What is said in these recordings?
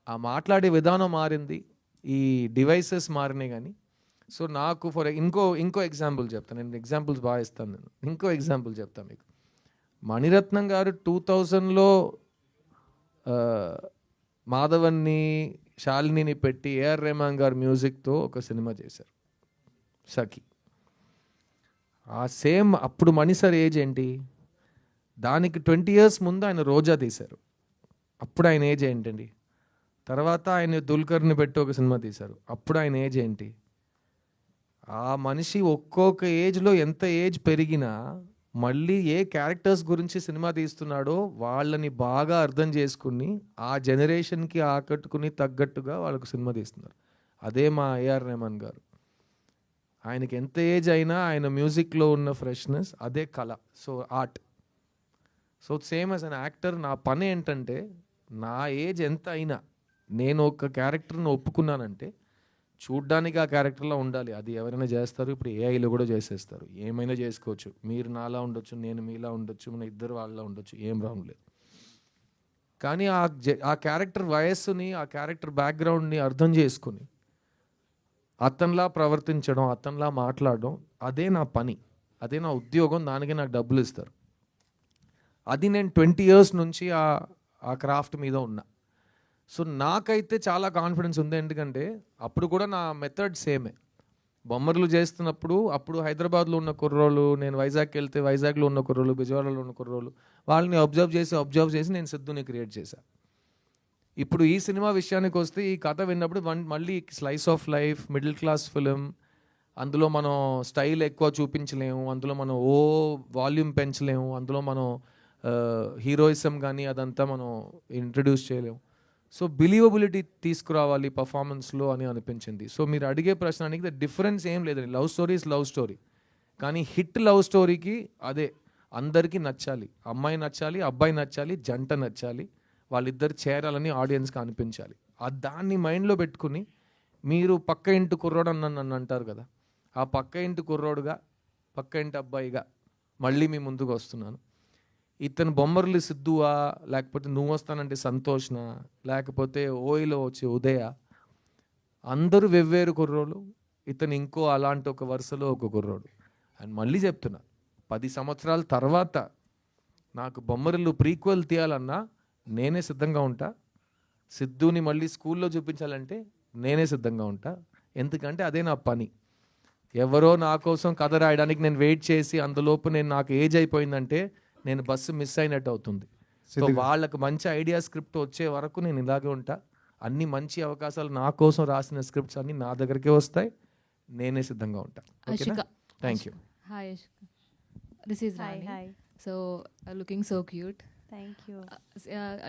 ఆ మాట్లాడే విధానం మారింది, ఈ డివైసెస్ మారినాయి. కానీ సో నాకు ఇంకో ఎగ్జాంపుల్ చెప్తాను. నేను ఎగ్జాంపుల్స్ బాగా ఇస్తాను. నేను ఇంకో ఎగ్జాంపుల్ చెప్తాను మీకు. మణిరత్నం గారు 2000లో మాధవన్ని, శాలినిని పెట్టి ఏఆర్ రెహమాన్ గారు మ్యూజిక్తో ఒక సినిమా చేశారు, సఖి. ఆ సేమ్ అప్పుడు మణి సార్ ఏజ్ ఏంటి? దానికి 20 years ముందు ఆయన రోజా తీశారు, అప్పుడు ఆయన ఏజ్ ఏంటండి? తర్వాత ఆయన దుల్కర్ని పెట్టి ఒక సినిమా తీశారు, అప్పుడు ఆయన ఏజ్ ఏంటి? ఆ మనిషి ఒక్కొక్క ఏజ్లో ఎంత ఏజ్ పెరిగినా మళ్ళీ ఏ క్యారెక్టర్స్ గురించి సినిమా తీస్తున్నాడో వాళ్ళని బాగా అర్థం చేసుకుని ఆ జనరేషన్కి ఆకట్టుకుని తగ్గట్టుగా వాళ్ళకు సినిమా తీస్తున్నారు. అదే మా ఏఆర్ రెహమాన్ గారు. ఆయనకి ఎంత ఏజ్ అయినా ఆయన మ్యూజిక్లో ఉన్న ఫ్రెష్నెస్ అదే కళ, so art. So same as an actor నా పని ఏంటంటే, నా ఏజ్ ఎంత అయినా నేను ఒక క్యారెక్టర్ని ఒప్పుకున్నానంటే చూడ్డానికి ఆ క్యారెక్టర్లో ఉండాలి. అది ఎవరైనా చేస్తారు, ఇప్పుడు ఏఐలో కూడా చేసేస్తారు, ఏమైనా చేసుకోవచ్చు. మీరు నాలా ఉండొచ్చు, నేను మీలా ఉండొచ్చు, మన ఇద్దరు వాళ్ళలా ఉండొచ్చు, ఏం రాంగ్ లేదు. కానీ ఆ క్యారెక్టర్ వయస్సుని, ఆ క్యారెక్టర్ బ్యాక్గ్రౌండ్ని అర్థం చేసుకుని అతనిలా ప్రవర్తించడం, అతనిలా మాట్లాడడం, అదే నా పని, అదే నా ఉద్యోగం. దానికి నాకు డబ్బులు ఇస్తారు. అది నేను 20 years నుంచి ఆ క్రాఫ్ట్ మీద ఉన్నా. సో నాకైతే చాలా కాన్ఫిడెన్స్ ఉంది. ఎందుకంటే అప్పుడు కూడా నా మెథడ్ సేమే. బొమ్మర్లు చేస్తున్నప్పుడు అప్పుడు హైదరాబాద్లో ఉన్న కుర్రోళ్ళు, నేను వైజాగ్కి వెళ్తే వైజాగ్లో ఉన్న కుర్రోళ్ళు, విజయవాడలో ఉన్న కుర్రోళ్ళు, వాళ్ళని అబ్జర్వ్ చేసి నేను సిద్ధుని క్రియేట్ చేశాను. ఇప్పుడు ఈ సినిమా విషయానికి వస్తే, ఈ కథ విన్నప్పుడు మళ్ళీ slice of life, middle class film, అందులో మనం స్టైల్ ఎక్కువ చూపించలేము, అందులో మనం వాల్యూమ్ పెంచలేము, అందులో మనం హీరోయిజం కానీ అదంతా మనం ఇంట్రడ్యూస్ చేయలేము. సో బిలీవబిలిటీ తీసుకురావాలి పర్ఫార్మెన్స్లో అని అనిపించింది. సో మీరు అడిగే ప్రశ్నకి ద డిఫరెన్స్ ఏం లేదండి. Love story is love story. కానీ హిట్ లవ్ స్టోరీకి అదే అందరికీ నచ్చాలి, అమ్మాయి నచ్చాలి, అబ్బాయి నచ్చాలి, జంట నచ్చాలి, వాళ్ళిద్దరు చేరాలని ఆడియన్స్కి అనిపించాలి. దాన్ని మైండ్లో పెట్టుకుని మీరు పక్క ఇంటి కుర్రోడు నన్ను అంటారు కదా, ఆ పక్క ఇంటి కుర్రోడుగా, పక్క ఇంటి అబ్బాయిగా మళ్ళీ మీ ముందుకు వస్తున్నాను. ఇతను బొమ్మర్లు సిద్ధువా, లేకపోతే నువ్వు వస్తానంటే సంతోష్నా, లేకపోతే ఓయిలో వచ్చే ఉదయ, అందరూ వెవ్వేరు కుర్రోళ్ళు. ఇతను ఇంకో అలాంటి ఒక వరుసలో ఒక కుర్రోడు. అండ్ మళ్ళీ చెప్తున్నా, 10 సంవత్సరాల తర్వాత నాకు బొమ్మరిల్లు ప్రీక్వెల్ తీయాలన్నా నేనే సిద్ధంగా ఉంటా. సిద్ధుని మళ్ళీ స్కూల్లో చూపించాలంటే నేనే సిద్ధంగా ఉంటా. ఎందుకంటే అదే నా పని. ఎవరో నా కోసం కథ రాయడానికి నేను వెయిట్ చేసి అందులోపు నాకు ఏజ్ అయిపోయిందంటే నేను బస్సు మిస్ అయినట్టు అవుతుంది. సో వాళ్ళకు మంచి ఐడియా స్క్రిప్ట్ వచ్చే వరకు నేను ఇలాగే ఉంటా. అన్ని మంచి అవకాశాలు నా కోసం రాసిన స్క్రిప్ట్స్ అన్ని నా దగ్గరికే వస్తాయి, నేనే సిద్ధంగా ఉంటా. Thank you. Hi Ashika, this is Rani. So looking so cute. Thank you.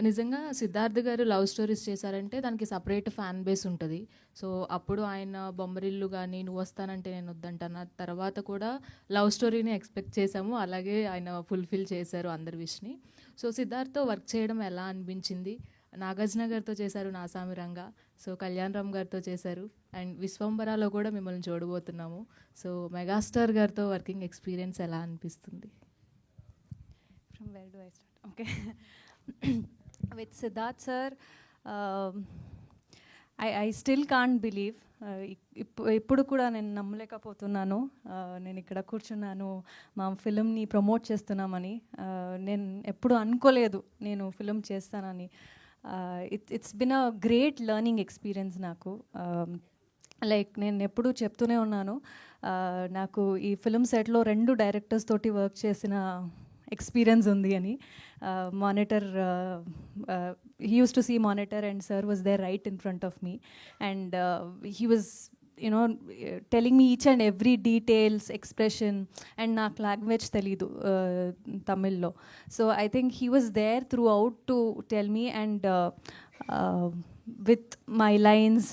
నిజంగా సిద్ధార్థ్ గారు లవ్ స్టోరీస్ చేశారంటే దానికి సపరేట్ ఫ్యాన్ బేస్ ఉంటుంది. సో అప్పుడు ఆయన బొమ్మరిల్లు కానీ, నువ్వు వస్తానంటే నేను వద్దంటాను, తర్వాత కూడా లవ్ స్టోరీని ఎక్స్పెక్ట్ చేశాము. అలాగే ఆయన ఫుల్ఫిల్ చేశారు అందరి విష్ని. సో సిద్ధార్థ్తో వర్క్ చేయడం ఎలా అనిపించింది? నాగార్జున గారితో చేశారు నాసామిరంగా, సో కళ్యాణ్ రామ్ గారితో చేశారు, అండ్ విశ్వంబరాలో కూడా మిమ్మల్ని చూడబోతున్నాము. సో మెగాస్టార్ గారితో వర్కింగ్ ఎక్స్పీరియన్స్ ఎలా అనిపిస్తుంది? From where do I start? Okay. With Siddharth sir, I still can't believe. ఇప్పుడు కూడా నేను నమ్మలేకపోతున్నాను. నేను ఇక్కడ కూర్చున్నాను, మా ఫిలింని ప్రమోట్ చేస్తున్నామని. నేను ఎప్పుడు అనుకోలేదు నేను ఫిలిం చేస్తానని. It's been a great learning experience నాకు. లైక్ నేను ఎప్పుడూ చెప్తూనే ఉన్నాను, నాకు ఈ ఫిలిం సెట్లో 2 డైరెక్టర్స్ తోటి వర్క్ చేసిన ఎక్స్పీరియన్స్ ఉంది అని. Monitor, he used to see monitor and sir was there right in front of me, and he was telling me each and every details, expression, and నాకు language తెలీదు తమిళ్లో. So I think he was there throughout to tell me, and with my lines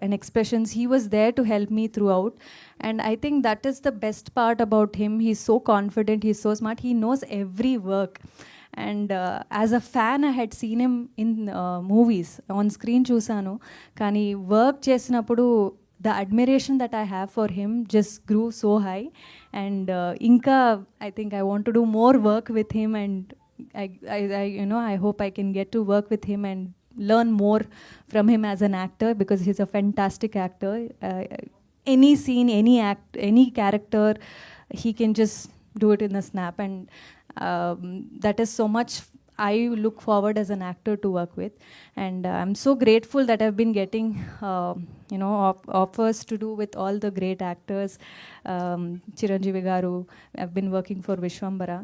and expressions, he was there to help me throughout. And I think that is the best part about him. He's so confident, he's so smart, he knows every work. And as a fan, I had seen him in movies, on screen chusanu, kani work chesinappudu the admiration that I have for him just grew so high. And inka I think I want to do more work with him, and I hope I can get to work with him and learn more from him as an actor, because he's a fantastic actor. Any scene, any act, any character, he can just do it in a snap, and that is so much I look forward as an actor to work with. And I'm so grateful that I've been getting offers to do with all the great actors. Chiranjeevi garu, I've been working for Vishwambara.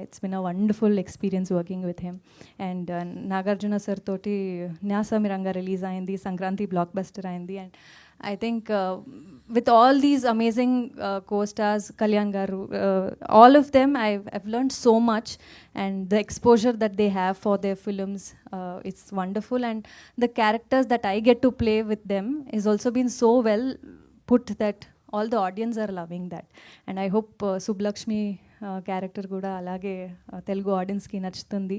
It's been a wonderful experience working with him. And Nagarjuna sir toti Nyasamiranga release ayindi, Sankranti blockbuster ayindi, and I think with all these amazing co-stars, Kalyan garu, all of them, I've learned so much, and the exposure that they have for their films, it's wonderful. And the characters that I get to play with them is also been so well put that all the audience are loving that. And I hope Subbulakshmi character కూడా అలాగే తెలుగు ఆడియన్స్కి నచ్చుతుంది.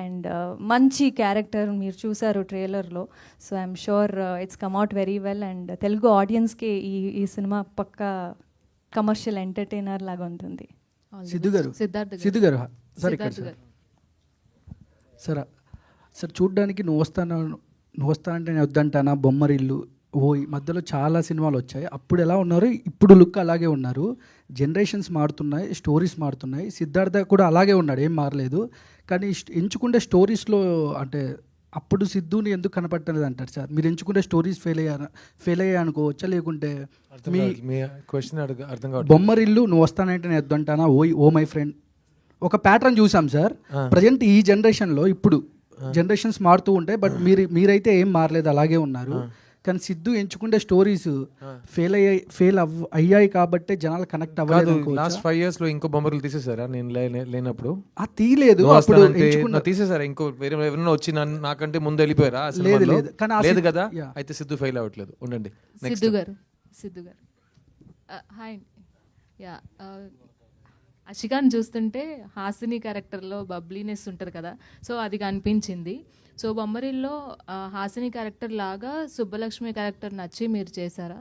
And మంచి character మీరు చూసారు ట్రైలర్లో. So I'm sure it's come out very well, and Telugu ఆడియన్స్కి ఈ సినిమా పక్కా కమర్షియల్ ఎంటర్టైనర్ లాగా ఉంటుంది. సిద్ధు గారు సార్ ఇక్కడ సార్ సార్ చూడ్డానికి నువ్వు వస్తానంటే నేను వద్దంటానా, బొమ్మరిల్లు, ఈ మధ్యలో చాలా సినిమాలు వచ్చాయి. అప్పుడు ఎలా ఉన్నారు, ఇప్పుడు లుక్ అలాగే ఉన్నారు. జనరేషన్స్ మారుతున్నాయి, స్టోరీస్ మారుతున్నాయి. సిద్ధార్థ కూడా అలాగే ఉన్నాడు, ఏం మారలేదు. కానీ ఎంచుకుంటే స్టోరీస్లో అంటే అప్పుడు సిద్ధుని ఎందుకు కనపట్టలేదు అంటారు సార్? మీరు ఎంచుకుంటే స్టోరీస్ ఫెయిల్ అయ్యా అనుకోవచ్చా, లేకుంటే మీ క్వశ్చన్ అర్థం కాదు. బొమ్మరిల్లు, నువ్వు వస్తానంటే నేను వద్దంటానా, ఓ మై ఫ్రెండ్, ఒక ప్యాటర్న్ చూసాం సార్. ప్రజెంట్ ఈ జనరేషన్లో ఇప్పుడు జనరేషన్స్ మారుతూ ఉంటాయి, బట్ మీరైతే ఏం మారలేదు, అలాగే ఉన్నారు. కానీ సిద్ధు ఎంచుకుంటే స్టోరీస్ ఫెయిల్ అయ్యాయి కాబట్టి జనాలు కనెక్ట్ అవ్వలేదు. లాస్ట్ 5 years లో ఇంకో బొమ్మలు తీసేసారా నేను లేనప్పుడు? తీయలేదు, అప్పుడు తీసేసారా? ఇంకో వేరే ఎవరైనా వచ్చి నాకంటే ముందు వెళ్ళిపోయారా? లేదు కదా, అయితే సిద్ధు ఫెయిల్ అవ్వట్లేదు. ఉండండి. సిద్ధు గారు హాయ్. యా, అషికాన్ చూస్తుంటే హాసిని క్యారెక్టర్లో బబ్లీనెస్ ఉంటుంది కదా, సో అది కనిపించింది. సో బొమ్మరిల్లో హాసిని క్యారెక్టర్ లాగా సుబ్బలక్ష్మి క్యారెక్టర్ నచ్చి మీరు చేశారా?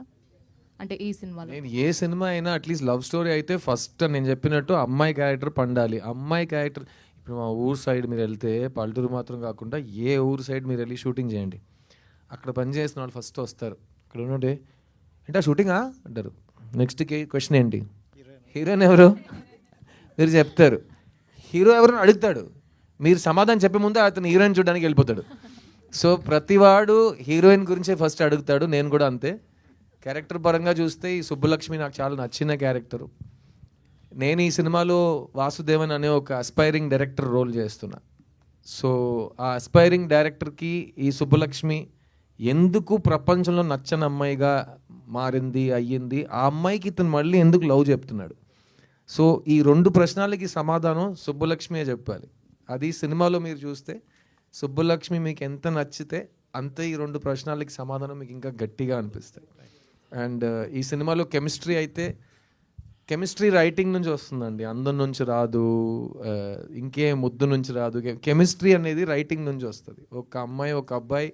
అంటే ఈ సినిమాలో నేను ఏ సినిమా అయినా అట్లీస్ట్ లవ్ స్టోరీ అయితే ఫస్ట్ నేను చెప్పినట్టు అమ్మాయి క్యారెక్టర్ పండాలి. అమ్మాయి క్యారెక్టర్ ఇప్పుడు మా ఊరు సైడ్ మీరు వెళ్తే, పల్లెటూరు మాత్రం కాకుండా ఏ ఊరు సైడ్ మీరు వెళ్ళి షూటింగ్ చేయండి, అక్కడ పని చేసిన వాళ్ళు ఫస్ట్ వస్తారు. అక్కడ ఉన్నట్టే అంటే షూటింగా అంటారు. నెక్స్ట్ క్వశ్చన్ ఏంటి, హీరోయిన్ ఎవరు మీరు చెప్తారు, హీరో ఎవరు అడుగుతాడు, మీరు సమాధానం చెప్పే ముందే అతను హీరోయిన్ చూడడానికి వెళ్ళిపోతాడు. సో ప్రతివాడు హీరోయిన్ గురించే ఫస్ట్ అడుగుతాడు. నేను కూడా అంతే. క్యారెక్టర్ పరంగా చూస్తే ఈ సుబ్బలక్ష్మి నాకు చాలా నచ్చిన క్యారెక్టరు. నేను ఈ సినిమాలో వాసుదేవన్ అనే ఒక అస్పైరింగ్ డైరెక్టర్ రోల్ చేస్తున్నా. సో ఆ అస్పైరింగ్ డైరెక్టర్కి ఈ సుబ్బలక్ష్మి ఎందుకు ప్రపంచంలో నచ్చని అమ్మాయిగా మారింది అయ్యింది, ఆ అమ్మాయికి ఇతను మళ్ళీ ఎందుకు లవ్ చెప్తున్నాడు. సో ఈ 2 ప్రశ్నలకి సమాధానం సుబ్బలక్ష్మియే చెప్పాలి. అది సినిమాలో మీరు చూస్తే సుబ్బలక్ష్మి మీకు ఎంత నచ్చితే అంతే ఈ 2 ప్రశ్నలకి సమాధానం మీకు ఇంకా గట్టిగా అనిపిస్తాయి. అండ్ ఈ సినిమాలో కెమిస్ట్రీ అయితే కెమిస్ట్రీ రైటింగ్ నుంచి వస్తుందండి, అందం నుంచి రాదు, ఇంకే ముద్దు నుంచి రాదు. కెమిస్ట్రీ అనేది రైటింగ్ నుంచి వస్తుంది. ఒక అమ్మాయి ఒక అబ్బాయి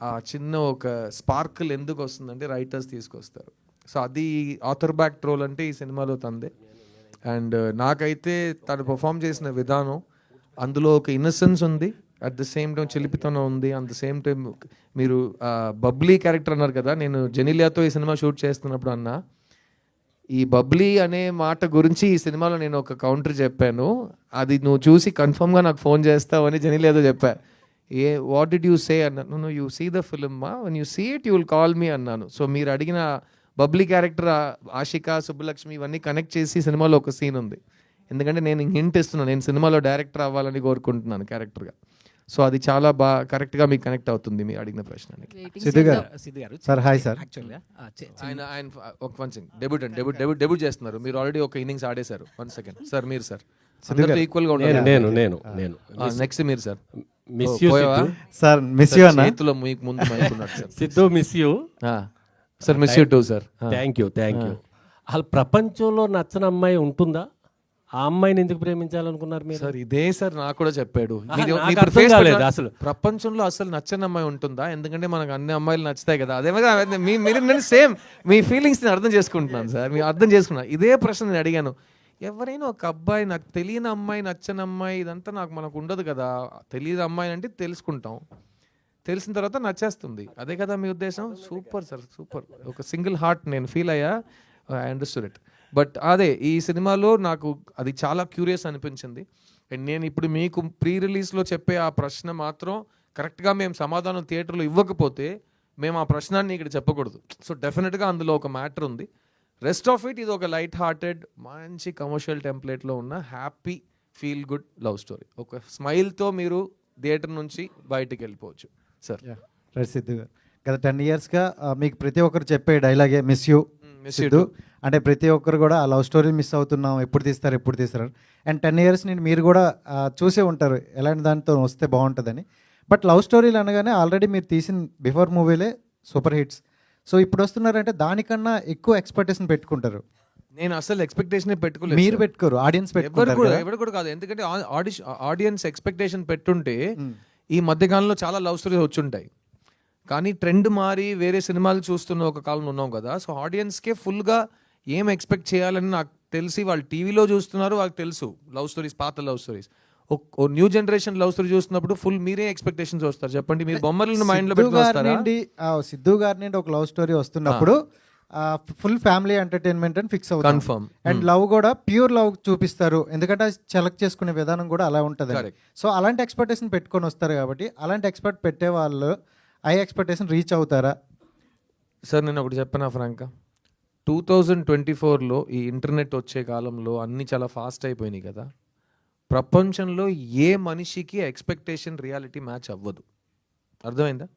ఆ చిన్న ఒక స్పార్కిల్ ఎందుకు వస్తుందంటే రైటర్స్ తీసుకొస్తారు. సో అది ఆథర్ బ్యాక్ ట్రోల్ అంటే ఈ సినిమాలో తందే. అండ్ నాకైతే తను పర్ఫామ్ చేసిన విధానం, అందులో ఒక ఇన్నసెన్స్ ఉంది, అట్ ద సేమ్ టైం చిలిపితనం ఉంది, అట్ ద సేమ్ టైం మీరు బబ్లీ క్యారెక్టర్ అన్నారు కదా, నేను జెనిలియాతో ఈ సినిమా షూట్ చేస్తున్నప్పుడు అన్నా, ఈ బబ్లీ అనే మాట గురించి ఈ సినిమాలో నేను ఒక కౌంటర్ చెప్పాను, అది నువ్వు చూసి కన్ఫర్మ్గా నాకు ఫోన్ చేస్తావు అని జెనిలియాతో చెప్పా. వాట్ డిడ్ యూ సే అన్నాను. నువ్వు యూ సీ ద ఫిల్మ్ మా, when you see it you will call me అన్నాను. సో మీరు అడిగిన బబ్లీ క్యారెక్టర్ ఆషిక, సుబ్బలక్ష్మి ఇవన్నీ కనెక్ట్ చేసి సినిమాలో ఒక సీన్ ఉంది. ఎందుకంటే నేను హింట్ ఇస్తున్నాను, నేను సినిమాలో డైరెక్టర్ అవ్వాలని కోరుకుంటున్నాను క్యారెక్టర్గా. సో అది చాలా బాగా కరెక్ట్గా మీకు కనెక్ట్ అవుతుంది మీ అడిగిన ప్రశ్నకి. సిద్ధు గారు సార్, హాయ్ సార్. ఆయన ఒక 1 సెకండ్ డెబ్యూట్ చేస్తున్నారు. మీరు ఆల్రెడీ ఒక ఇన్నింగ్స్ ఆడేశారు. 1 సెకండ్ సార్, మీరు సార్ ఈక్వల్ గా ఉండాలి. నేను నెక్స్ట్ మీరు sir. Miss you sir, miss you అన్న. చేతిలో మీకు ముందు మైక్ ఉన్నాడు sir. Siddhu miss you sir, miss you two sir. Thank you. అసలు ప్రపంచంలో నచ్చని అమ్మాయి ఉంటుందా? ఆ అమ్మాయిని ఎందుకు ప్రేమించాలనుకున్నారు మీరు? సార్ ఇదే సార్ నాకు కూడా చెప్పాడు. అసలు ప్రపంచంలో అసలు నచ్చని అమ్మాయి ఉంటుందా? ఎందుకంటే మనకు అన్ని అమ్మాయిలు నచ్చుతాయి కదా. అదే మీరు సేమ్ మీ ఫీలింగ్స్ నేను అర్థం చేసుకుంటున్నాను సార్, మీరు అర్థం చేసుకున్నాను. ఇదే ప్రశ్న నేను అడిగాను. ఎవరైనా ఒక అబ్బాయి నాకు తెలియని అమ్మాయి, నచ్చని అమ్మాయి, ఇదంతా మనకు ఉండదు కదా. తెలియని అమ్మాయి అంటే తెలుసుకుంటాం. తెలిసిన తర్వాత నచ్చేస్తుంది. అదే కదా మీ ఉద్దేశం? Super sir, super. ఒక సింగిల్ హార్ట్ నేను ఫీల్ అయ్యా, ఐ అండర్స్టూడ్ ఇట్. బట్ అదే ఈ సినిమాలో నాకు అది చాలా క్యూరియస్ అనిపించింది. అండ్ నేను ఇప్పుడు మీకు ప్రీ రిలీజ్లో చెప్పే ఆ ప్రశ్న మాత్రం కరెక్ట్గా మేము సమాధానం థియేటర్లో ఇవ్వకపోతే మేము ఆ ప్రశ్నాన్ని ఇక్కడ చెప్పకూడదు. సో డెఫినెట్గా అందులో ఒక మ్యాటర్ ఉంది. రెస్ట్ ఆఫ్ ఇట్ ఇది ఒక లైట్ హార్టెడ్ మంచి కమర్షియల్ టెంప్లెట్లో ఉన్న happy feel good love story. ఒక స్మైల్తో మీరు థియేటర్ నుంచి బయటికి వెళ్ళిపోవచ్చు సార్. రైట్ సిద్ధు గారు, గత 10 yearsగా మీకు ప్రతి ఒక్కరు చెప్పే డైలాగే మిస్ యూ సిద్ధు. అంటే ప్రతి ఒక్కరు కూడా ఆ లవ్ స్టోరీ మిస్ అవుతున్నాం, ఎప్పుడు తీస్తారు. అండ్ 10 years నుండి మీరు కూడా చూసే ఉంటారు ఎలాంటి దానితో వస్తే బాగుంటుందని. బట్ లవ్ స్టోరీలు అనగానే ఆల్రెడీ మీరు తీసిన బిఫోర్ మూవీలే సూపర్ హిట్స్. సో ఇప్పుడు వస్తున్నారంటే దానికన్నా ఎక్కువ ఎక్స్పెక్టేషన్ పెట్టుకుంటారు. నేను అసలు ఎక్స్పెక్టేషన్ పెట్టుకోలేదు. మీరు పెట్టుకోరు, ఆడియన్స్ పెట్టుకుంటారు. ఎవరు కూడా కాదు. ఎందుకంటే ఆడియన్స్ ఎక్స్పెక్టేషన్ పెట్టుంటే ఈ మధ్యకాలంలో చాలా లవ్ స్టోరీస్ వచ్చుంటాయి. కానీ ట్రెండ్ మారి వేరే సినిమాలు చూస్తున్న ఒక కాలం ఉన్నాం కదా. సో ఆడియన్స్కే ఫుల్గా ఏం ఎక్స్పెక్ట్ చేయాలని నాకు తెలిసి వాళ్ళు టీవీలో చూస్తున్నారు, వాళ్ళకి తెలుసు లవ్ స్టోరీస్, పాత లవ్ స్టోరీస్. ఓ న్యూ జనరేషన్ లవ్ స్టోరీ చూస్తున్నప్పుడు ఫుల్ మీరే ఎక్స్పెక్టేషన్స్ వస్తారు. చెప్పండి, మీరు బొమ్మలను మైండ్లో పెట్టుకొస్తారా? సిద్ధు గారి నుండి ఒక లవ్ స్టోరీ వస్తున్నప్పుడు ఫుల్ ఫ్యామిలీ ఎంటర్టైన్మెంట్ అని ఫిక్స్ అవుతుంది. కన్ఫర్మ్. అండ్ లవ్ కూడా ప్యూర్ లవ్ చూపిస్తారు, ఎందుకంటే సెలెక్ట్ చేసుకునే విధానం కూడా అలా ఉంటుంది. సో అలాంటి ఎక్స్పెక్టేషన్ పెట్టుకొని వస్తారు కాబట్టి అలాంటి ఎక్స్పెక్ట్ పెట్టే వాళ్ళు ఆ ఎక్స్పెక్టేషన్ రీచ్ అవుతారా? సార్ నేను ఒకటి చెప్పనా ఫ్రాంక్గా, 2024లో ఈ ఇంటర్నెట్ వచ్చే కాలంలో అన్నీ చాలా ఫాస్ట్ అయిపోయినాయి కదా. ప్రపంచంలో ఏ మనిషికి ఎక్స్పెక్టేషన్ రియాలిటీ మ్యాచ్ అవ్వదు. అర్థమైందా?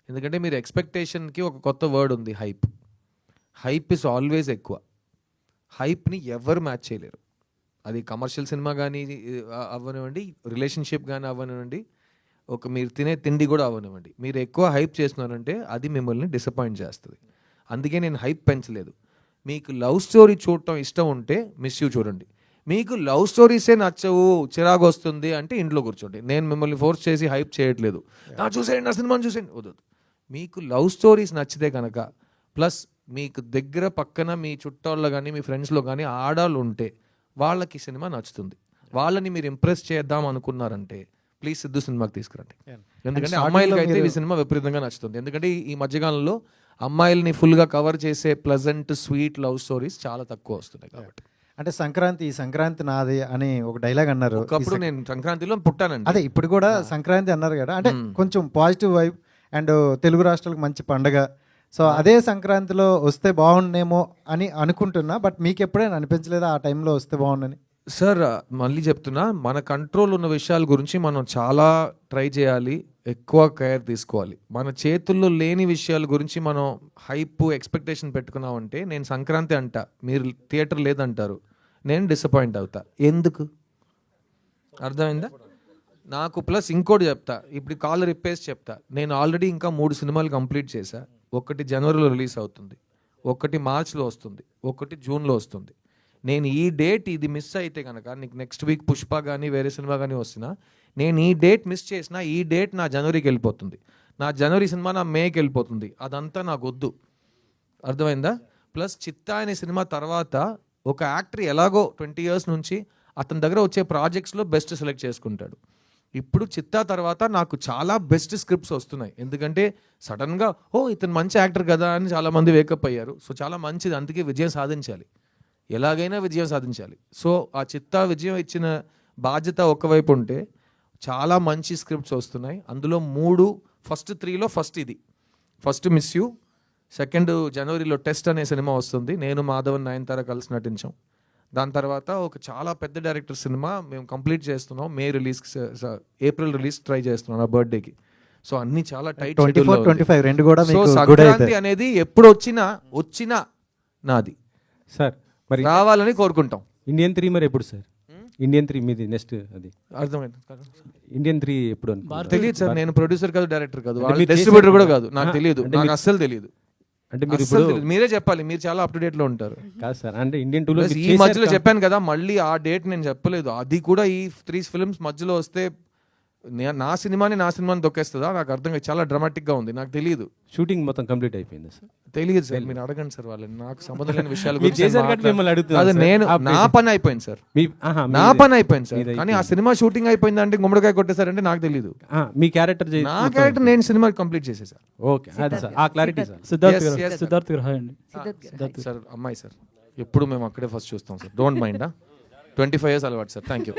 ఎందుకంటే మీరు ఎక్స్పెక్టేషన్కి ఒక కొత్త వర్డ్ ఉంది, హైప్. హైప్ ఇస్ ఆల్వేస్ ఎక్కువ. హైప్ని ఎవరు మ్యాచ్ చేయలేరు. అది కమర్షియల్ సినిమా కానీ అవ్వనివ్వండి, రిలేషన్షిప్ కానీ అవ్వనివ్వండి, ఒక మీరు తినే తిండి కూడా అవ్వనివ్వండి. మీరు ఎక్కువ హైప్ చేస్తున్నారంటే అది మిమ్మల్ని డిసప్పాయింట్ చేస్తుంది. అందుకే నేను హైప్ పెంచలేదు. మీకు లవ్ స్టోరీ చూడటం ఇష్టం ఉంటే మిస్ యూ చూడండి. మీకు లవ్ స్టోరీసే నచ్చవు, చిరాకు వస్తుంది అంటే ఇంట్లో కూర్చోండి. నేను మిమ్మల్ని ఫోర్స్ చేసి హైప్ చేయట్లేదు, నా చూసేయండి, నా సినిమాని చూసేయండి, వద్దు. మీకు లవ్ స్టోరీస్ నచ్చితే కనుక, ప్లస్ మీకు దగ్గర పక్కన మీ చుట్టాల్లో కానీ మీ ఫ్రెండ్స్లో కానీ ఆడాళ్ళు ఉంటే వాళ్ళకి సినిమా నచ్చుతుంది. వాళ్ళని మీరు ఇంప్రెస్ చేద్దాం అనుకున్నారంటే ప్లీజ్ సిద్ధు సినిమాకి తీసుకురండి. ఎందుకంటే అమ్మాయిలకి అయితే ఈ సినిమా విపరీతంగా నచ్చుతుంది. ఎందుకంటే ఈ మధ్యకాలంలో అమ్మాయిల్ని ఫుల్గా కవర్ చేసే ప్లెజెంట్ స్వీట్ లవ్ స్టోరీస్ చాలా తక్కువ వస్తున్నాయి కాబట్టి. అంటే ఈ సంక్రాంతి నాది అని ఒక డైలాగ్ అన్నారు. ఒకప్పుడు నేను సంక్రాంతిలో పుట్టానండి. అదే ఇప్పుడు కూడా సంక్రాంతి అన్నారు కదా, అంటే కొంచెం పాజిటివ్ వైబ్ అండ్ తెలుగు రాష్ట్రాలకు మంచి పండగ. సో అదే సంక్రాంతిలో వస్తే బాగుండేమో అని అనుకుంటున్నా. బట్ మీకు ఎప్పుడైనా అనిపించలేదా ఆ టైంలో వస్తే బాగుండని? సార్ మళ్ళీ చెప్తున్నా, మన కంట్రోల్ ఉన్న విషయాల గురించి మనం చాలా ట్రై చేయాలి, ఎక్కువ కేర్ తీసుకోవాలి. మన చేతుల్లో లేని విషయాల గురించి మనం హైప్ ఎక్స్పెక్టేషన్ పెట్టుకున్నామంటే, నేను సంక్రాంతి అంటా, మీరు థియేటర్ లేదంటారు, నేను డిసప్పాయింట్ అవుతా. ఎందుకు? అర్థమైందా? నాకు ప్లస్ ఇంకోటి చెప్తా, ఇప్పుడు కాలర్ ఇప్పేసి చెప్తా, నేను ఆల్రెడీ ఇంకా 3 సినిమాలు కంప్లీట్ చేశా. ఒకటి జనవరిలో రిలీజ్ అవుతుంది, ఒకటి మార్చ్లో వస్తుంది, ఒకటి జూన్లో వస్తుంది. నేను ఈ డేట్ ఇది మిస్ అయితే కనుక, నీకు నెక్స్ట్ వీక్ పుష్ప కానీ వేరే సినిమా కానీ వస్తున్నా, నేను ఈ డేట్ మిస్ చేసినా ఈ డేట్ నా జనవరికి వెళ్ళిపోతుంది, నా జనవరి సినిమా నా మేకి వెళ్ళిపోతుంది. అదంతా నాకు వద్దు. అర్థమైందా? ప్లస్ చిత్తా అనే సినిమా తర్వాత ఒక యాక్టర్ ఎలాగో 20 years నుంచి అతని దగ్గర వచ్చే ప్రాజెక్ట్స్లో బెస్ట్ సెలెక్ట్ చేసుకుంటాడు. ఇప్పుడు చిత్తా తర్వాత నాకు చాలా బెస్ట్ స్క్రిప్ట్స్ వస్తున్నాయి. ఎందుకంటే సడన్గా ఇతను మంచి యాక్టర్ కదా అని చాలామంది వేకప్ అయ్యారు. సో చాలా మంచిది, అందుకే విజయం సాధించాలి, ఎలాగైనా విజయం సాధించాలి. సో ఆ చిత్తా విజయం ఇచ్చిన బాధ్యత ఒకవైపు ఉంటే చాలా మంచి స్క్రిప్ట్స్ వస్తున్నాయి. అందులో 3, ఫస్ట్ 3లో ఫస్ట్ మిస్ యూ, సెకండ్ జనవరిలో టెస్ట్ అనే సినిమా వస్తుంది, నేను మాధవన్ నయనతార కలిసి నటించాం. దాని తర్వాత ఒక చాలా పెద్ద డైరెక్టర్ సినిమా మేము కంప్లీట్ చేస్తున్నాం, ఏప్రిల్ రిలీజ్ ట్రై చేస్తున్నాం నా బర్త్డేకి. సో అన్ని చాలా టైట్. 24-25 రెండు కూడా సో సంక్రాంతి అనేది ఎప్పుడు వచ్చినా నాది సార్ మరి రావాలని కోరుకుంటాం. ఇండియన్ 3 మరి ఎప్పుడు సార్? ఇండియన్ 3 మీది నెక్స్ట్ అది అర్థమైంది. ఇండియన్ 3 ఎప్పుడు తెలియదు సార్, నేను ప్రొడ్యూసర్ కాదు, డైరెక్టర్ కాదు, డిస్ట్రిబ్యూటర్ కూడా కాదు, నాకు తెలియదు, నాకు అస్సలు తెలియదు. అంటే మీరు ఇప్పుడు మీరే చెప్పాలి, మీరు చాలా అప్ టు డేట్ లో ఉంటారు. కాదు సార్, అంటే ఇండియన్ 2లో ఈ మధ్యలో చెప్పాను కదా, మళ్ళీ ఆ డేట్ నేను చెప్పలేదు. అది కూడా ఈ 3 ఫిల్మ్స్ మధ్యలో వస్తే నా సినిమాని దొక్కేస్తుందా నాకు అర్థం కాదు. చాలా డ్రామాటిక్గా ఉంది, నాకు తెలియదు. షూటింగ్ మొత్తం కంప్లీట్ అయిపోయింది సార్. తెలియదు సార్, మీరు అడగండి సార్ వాళ్ళని. నాకు సంబంధం లేని విషయాల మీరు గురించి చేశారు కాబట్టి మిమ్మల్ని అడుగుతున్నాను అది సార్. నేను ఆ నా పని అయిపోయింది సార్, నా పని అయిపోయింది సార్. కానీ ఆ సినిమా షూటింగ్ అయిపోయిందంటే గుమ్మడికాయ కొట్టేశారంటే నాకు తెలియదు. మీ క్యారెక్టర్ నా క్యారెక్టర్ నేను సినిమా కంప్లీట్ చేసేసాను. ఓకే, అది సార్ ఆ క్లారిటీ సార్. సిద్ధార్థ్ Yes, గారు, yes, sir. సిద్ధార్థ్ గారు హాయ్ అండి. సార్ అమ్మాయి సార్, ఎప్పుడు మేము అక్కడే ఫస్ట్ చూస్తాం సార్, డోంట్ మైండ్. 25 years అలవాటు sir. Thank you.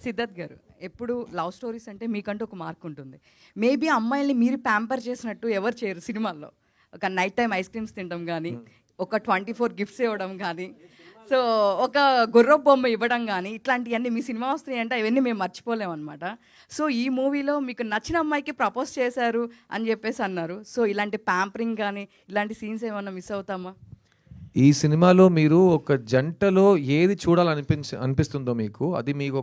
Siddharth garu, ఎప్పుడు లవ్ స్టోరీస్ అంటే మీకంటూ ఒక మార్క్ ఉంటుంది. మేబీ అమ్మాయిల్ని మీరు ప్యాంపర్ చేసినట్టు ఎవరు చేయరు సినిమాల్లో. ఒక నైట్ టైం ఐస్ క్రీమ్స్ తినడం కానీ, ఒక 24 గిఫ్ట్స్ ఇవ్వడం కానీ, సో ఒక గుర్రపు బొమ్మ ఇవ్వడం కానీ, ఇట్లాంటివన్నీ మీ సినిమా వస్తాయి అంటే అవన్నీ మేము మర్చిపోలేము అనమాట. సో ఈ మూవీలో మీకు నచ్చిన అమ్మాయికి ప్రపోజ్ చేశారు అని చెప్పేసి అన్నారు. సో ఇలాంటి ప్యాంపరింగ్ కానీ ఇలాంటి సీన్స్ ఏమన్నా మిస్ అవుతామా? ఈ సినిమాలో మీరు ఒక జంటలో ఏది అనిపిస్తుందో మీకు, అది మీకు